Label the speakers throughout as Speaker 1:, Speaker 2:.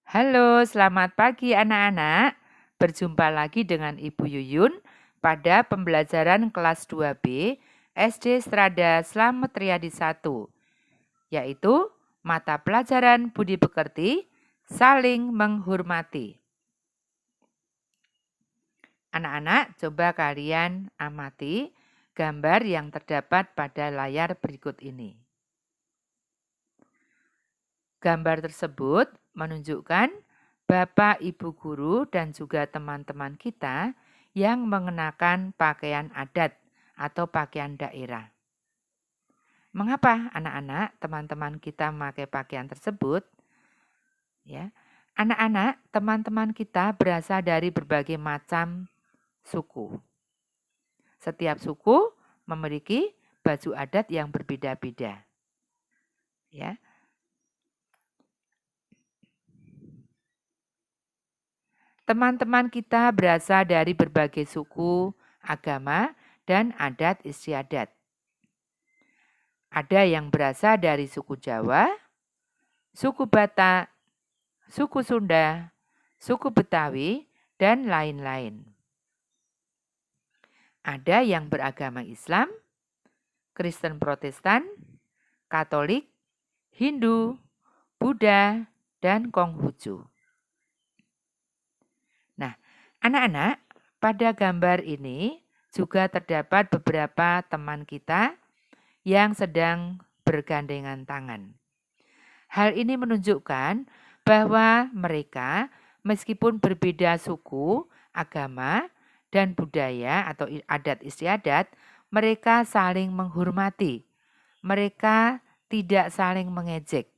Speaker 1: Halo, selamat pagi anak-anak. Berjumpa lagi dengan Ibu Yuyun pada pembelajaran kelas 2B SD Strada Slamet Riyadi 1, yaitu mata pelajaran Budi Pekerti, saling menghormati. Anak-anak, coba kalian amati gambar yang terdapat pada layar berikut ini. Gambar tersebut menunjukkan Bapak, Ibu guru, dan juga teman-teman kita yang mengenakan pakaian adat atau pakaian daerah. Mengapa anak-anak, teman-teman kita memakai pakaian tersebut? Ya, anak-anak, teman-teman kita berasal dari berbagai macam suku. Setiap suku memiliki baju adat yang berbeda-beda. Ya, teman-teman kita berasal dari berbagai suku, agama, dan adat istiadat. Ada yang berasal dari suku Jawa, suku Batak, suku Sunda, suku Betawi, dan lain-lain. Ada yang beragama Islam, Kristen Protestan, Katolik, Hindu, Buddha, dan Konghucu. Nah, anak-anak, pada gambar ini juga terdapat beberapa teman kita yang sedang bergandengan tangan. Hal ini menunjukkan bahwa mereka meskipun berbeda suku, agama, dan budaya atau adat istiadat, mereka saling menghormati. Mereka tidak saling mengejek.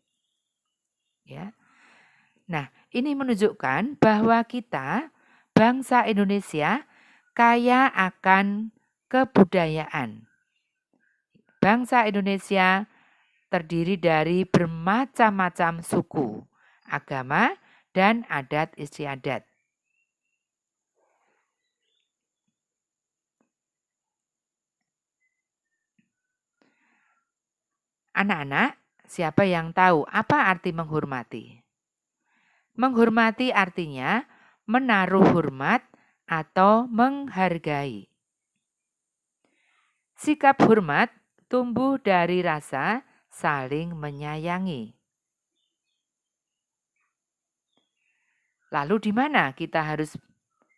Speaker 1: Ya. Nah, ini menunjukkan bahwa kita, bangsa Indonesia, kaya akan kebudayaan. Bangsa Indonesia terdiri dari bermacam-macam suku, agama, dan adat istiadat. Anak-anak, siapa yang tahu apa arti menghormati? Menghormati artinya menaruh hormat atau menghargai. Sikap hormat tumbuh dari rasa saling menyayangi. Lalu di mana kita harus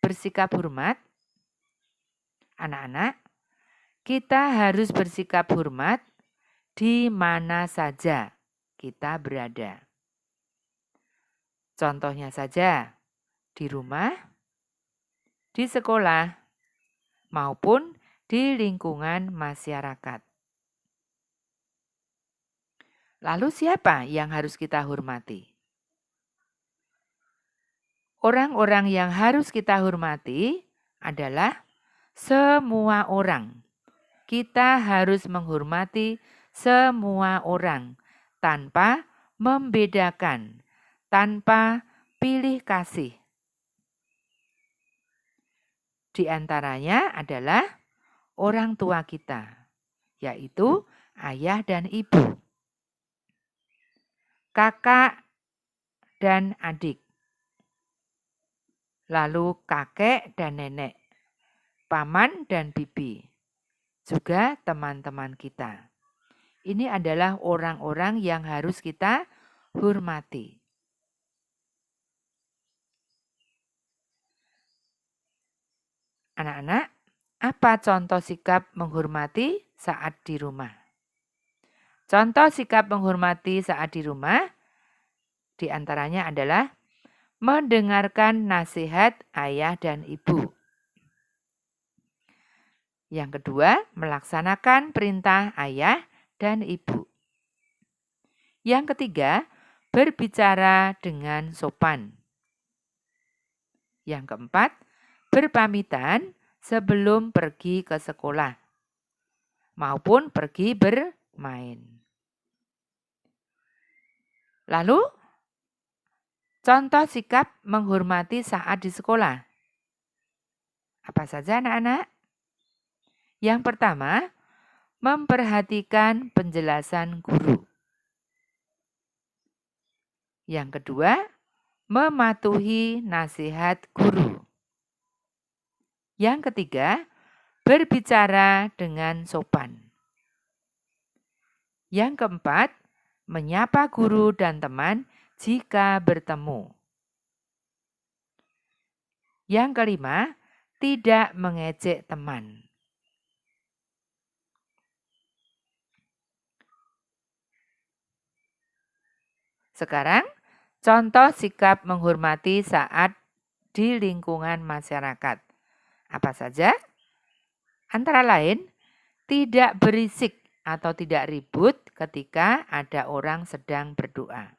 Speaker 1: bersikap hormat? Anak-anak, kita harus bersikap hormat di mana saja kita berada. Contohnya saja, di rumah, di sekolah, maupun di lingkungan masyarakat. Lalu siapa yang harus kita hormati? Orang-orang yang harus kita hormati adalah semua orang. Kita harus menghormati semua orang tanpa membedakan, tanpa pilih kasih. Di antaranya adalah orang tua kita, yaitu ayah dan ibu, kakak dan adik, lalu kakek dan nenek, paman dan bibi, juga teman-teman kita. Ini adalah orang-orang yang harus kita hormati. Anak-anak, apa contoh sikap menghormati saat di rumah? Contoh sikap menghormati saat di rumah diantaranya adalah mendengarkan nasihat ayah dan ibu. Yang kedua, melaksanakan perintah ayah dan ibu. Yang ketiga, berbicara dengan sopan. Yang keempat, berpamitan sebelum pergi ke sekolah maupun pergi bermain. Lalu, contoh sikap menghormati saat di sekolah. Apa saja anak-anak? Yang pertama, memperhatikan penjelasan guru. Yang kedua, mematuhi nasihat guru. Yang ketiga, berbicara dengan sopan. Yang keempat, menyapa guru dan teman jika bertemu. Yang kelima, tidak mengejek teman. Sekarang, contoh sikap menghormati saat di lingkungan masyarakat. Apa saja? Antara lain, tidak berisik atau tidak ribut ketika ada orang sedang berdoa.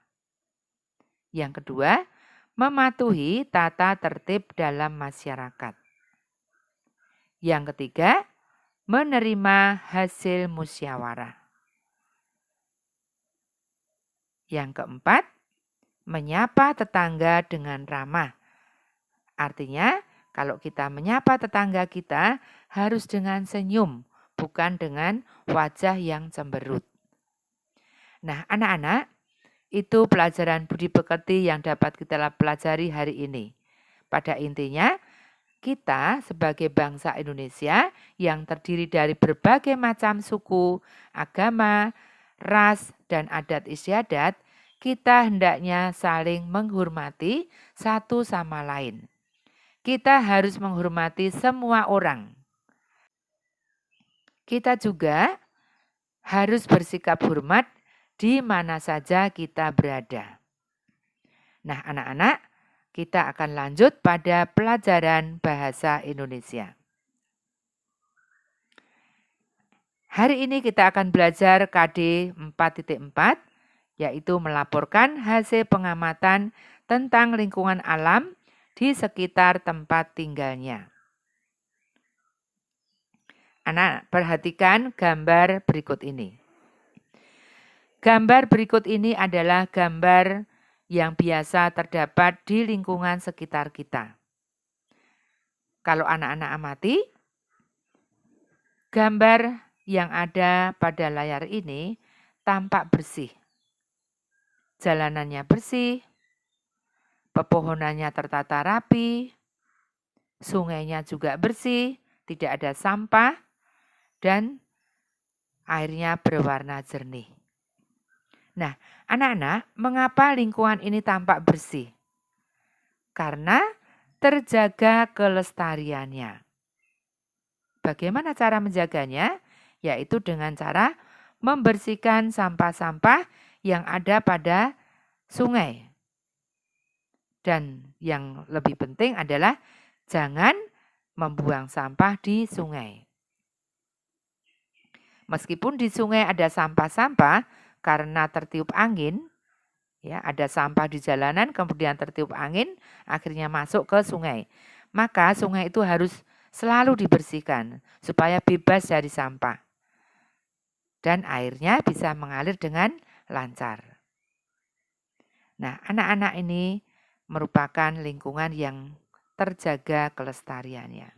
Speaker 1: Yang kedua, mematuhi tata tertib dalam masyarakat. Yang ketiga, menerima hasil musyawarah. Yang keempat, menyapa tetangga dengan ramah. Artinya, kalau kita menyapa tetangga kita harus dengan senyum, bukan dengan wajah yang cemberut. Nah, anak-anak, itu pelajaran budi pekerti yang dapat kita pelajari hari ini. Pada intinya, kita sebagai bangsa Indonesia yang terdiri dari berbagai macam suku, agama, ras, dan adat istiadat, kita hendaknya saling menghormati satu sama lain. Kita harus menghormati semua orang. Kita juga harus bersikap hormat di mana saja kita berada. Nah, anak-anak, kita akan lanjut pada pelajaran bahasa Indonesia. Hari ini kita akan belajar KD 4.4, yaitu melaporkan hasil pengamatan tentang lingkungan alam di sekitar tempat tinggalnya. Anak, perhatikan gambar berikut ini. Gambar berikut ini adalah gambar yang biasa terdapat di lingkungan sekitar kita. Kalau anak-anak amati, gambar yang ada pada layar ini tampak bersih. Jalanannya bersih, pepohonannya tertata rapi, sungainya juga bersih, tidak ada sampah, dan airnya berwarna jernih. Nah, anak-anak, mengapa lingkungan ini tampak bersih? Karena terjaga kelestariannya. Bagaimana cara menjaganya? Yaitu dengan cara membersihkan sampah-sampah yang ada pada sungai. Dan yang lebih penting adalah jangan membuang sampah di sungai. Meskipun di sungai ada sampah-sampah karena tertiup angin, ya, ada sampah di jalanan kemudian tertiup angin akhirnya masuk ke sungai. Maka sungai itu harus selalu dibersihkan supaya bebas dari sampah. Dan airnya bisa mengalir dengan lancar. Nah, anak-anak ini merupakan lingkungan yang terjaga kelestariannya.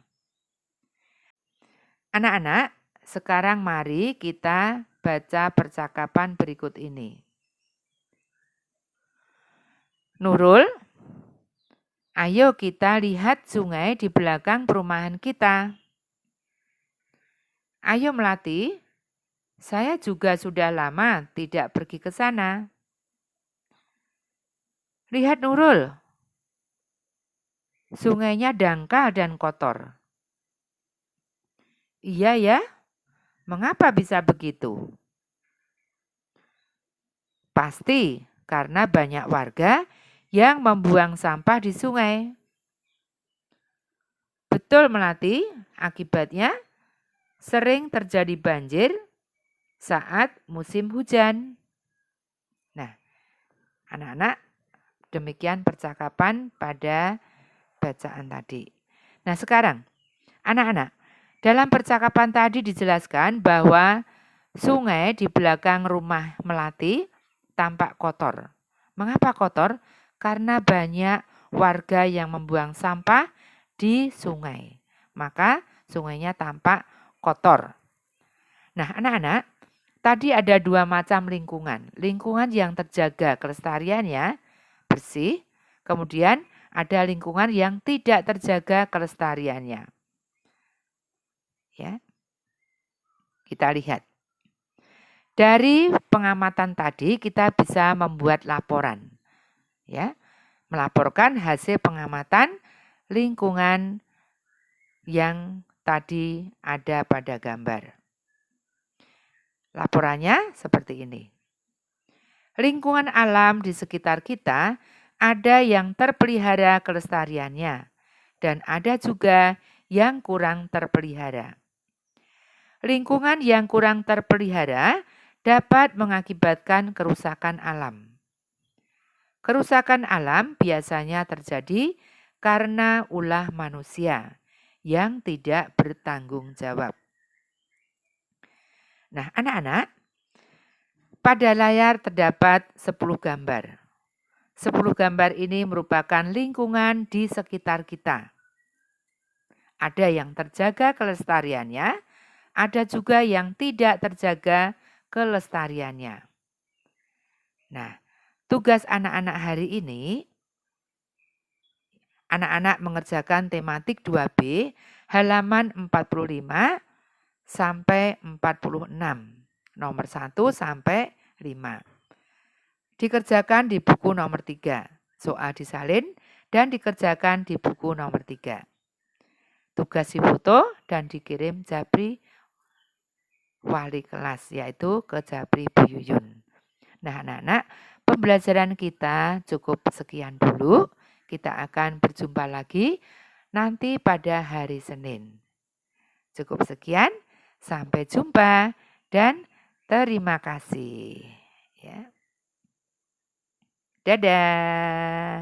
Speaker 1: Anak-anak, sekarang mari kita baca percakapan berikut ini. Nurul, ayo kita lihat sungai di belakang perumahan kita. Ayo Melati, saya juga sudah lama tidak pergi ke sana. Lihat Nurul, sungainya dangkal dan kotor. Iya ya, mengapa bisa begitu? Pasti karena banyak warga yang membuang sampah di sungai. Betul Melati, akibatnya sering terjadi banjir saat musim hujan. Nah, anak-anak, demikian percakapan pada bacaan tadi. Nah, sekarang anak-anak, dalam percakapan tadi dijelaskan bahwa sungai di belakang rumah Melati tampak kotor. Mengapa kotor? Karena banyak warga yang membuang sampah di sungai. Maka sungainya tampak kotor. Nah, anak-anak, tadi ada dua macam lingkungan. Lingkungan yang terjaga kelestariannya bersih. Kemudian ada lingkungan yang tidak terjaga kelestariannya. Ya. Kita lihat. Dari pengamatan tadi kita bisa membuat laporan. Ya. Melaporkan hasil pengamatan lingkungan yang tadi ada pada gambar. Laporannya seperti ini. Lingkungan alam di sekitar kita ada yang terpelihara kelestariannya dan ada juga yang kurang terpelihara. Lingkungan yang kurang terpelihara dapat mengakibatkan kerusakan alam. Kerusakan alam biasanya terjadi karena ulah manusia yang tidak bertanggung jawab. Nah, anak-anak, pada layar terdapat 10 gambar. 10 gambar ini merupakan lingkungan di sekitar kita. Ada yang terjaga kelestariannya, ada juga yang tidak terjaga kelestariannya. Nah, tugas anak-anak hari ini, anak-anak mengerjakan tematik 2B halaman 45 sampai 46, nomor 1 sampai 5. Dikerjakan di buku nomor 3, soal disalin, dan dikerjakan di buku nomor 3. Tugas difoto dan dikirim Japri wali kelas, yaitu ke Japri Bu Yuyun. Nah, anak-anak, pembelajaran kita cukup sekian dulu. Kita akan berjumpa lagi nanti pada hari Senin. Cukup sekian, sampai jumpa dan terima kasih. Ya. Dadah.